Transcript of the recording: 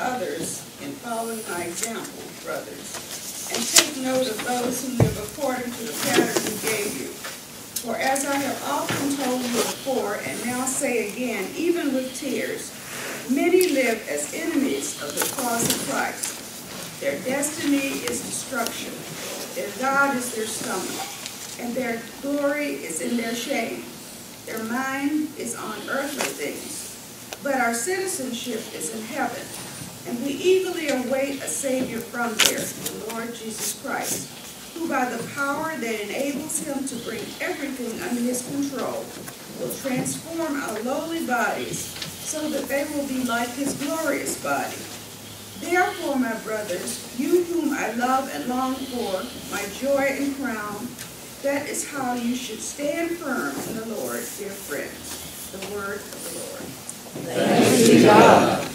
others in following my example, brothers, and take note of those who live according to the pattern we gave you. For as I have often told you before, and now say again, even with tears, many live as enemies of the cross of Christ. Their destiny is destruction. Their God is their stomach, and their glory is in their shame. Their mind is on earthly things, but our citizenship is in heaven, and we eagerly await a Savior from there, the Lord Jesus Christ, who by the power that enables him to bring everything under his control will transform our lowly bodies so that they will be like his glorious body. Therefore, my brothers, you whom I love and long for, my joy and crown, that is how you should stand firm in the Lord, dear friends. The word of the Lord. Thanks be to God.